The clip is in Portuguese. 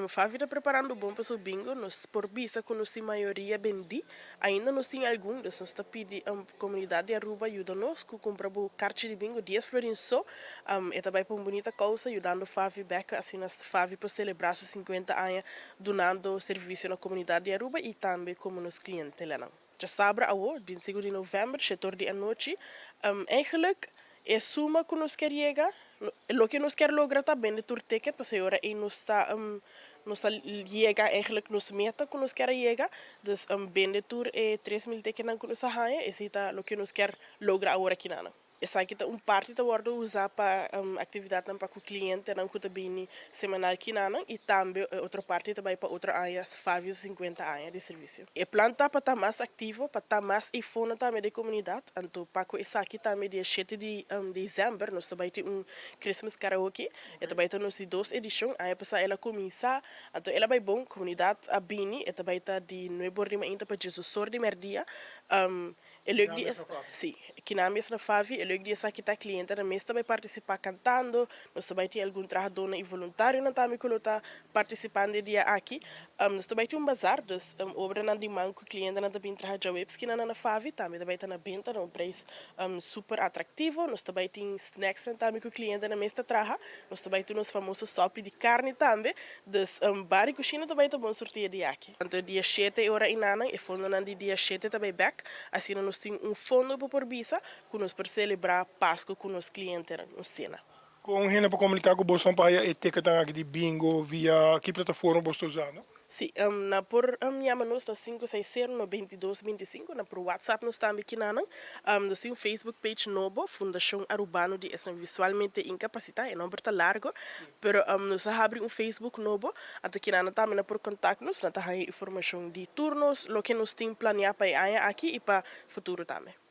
Favi está preparando bom para o bingo, nós por vista que nós maioria bendi, ainda nós tem algum, nós está pedindo a comunidade de Aruba ajuda-nos, que compra o carte de bingo 10 florins só, e também para uma bonita causa, ajudando Favi Beca, assim, nós Favi para celebrar seus 50 anos, donando serviço na comunidade de Aruba e também como nos clientes lá. Já sabe, a 25 de novembro, setor de noite, eigenlijk é suma que nós queremos, o que nós queremos lograr também de tour ticket, porque agora aí nós chega eigenlijk nos meta que nós queremos chegar, dus bem de tour é 3.000 tickets que nós ganha, esse é o que nós queremos lograr agora aqui na. Essa aqui parte da hora usar para atividade para o cliente não que também semanal aqui na e também outra parte também para outra área, 50 anos de serviço. E planta para estar mais ativo, para estar mais ifona também da comunidade, então para que essa aqui também dia 7 de dezembro nós também tem Christmas karaoke, e também tem nos 2 edições, aí para ela começar, então ela vai bom comunidade a Bini, e também está de novo rima ainda para Jesus sordi merdia, e leuk die is, sim, que na mesma Favi, é leuk die essa que tá cliente, na mesma vai participar cantando, nós também tem algum trabalhador e voluntário na também que está participando dia aqui, nós também tem bazar, dus obra na demanda que o cliente não também trabalha já webs que na Favi, também está na venda, um preço super atrativo, nós também tem snacks também que o cliente na mesma trabalha, nós também tem os famosos sopa de carne também, dus bar e cozinha também tá bom sortir dia aqui. Então dia 7 hora inana e fundo na dia 7 também back, assim nós tem fundo por visa que nós para celebrar Páscoa com os clientes na cena. Com gente para comunicar com o Bolsonaro para etiquetar aqui de bingo via que plataforma você está usando? Sim, na por nós na 560 no 2225 na por WhatsApp nós também aqui na nós tem um Facebook page novo Fundação Arubano de essa visualmente incapacitado, é nome tá largo, pero nós abre um Facebook novo, até que na também por contato nós na tá informação de turnos, lo que nós tem planeado para aqui e para futuro também.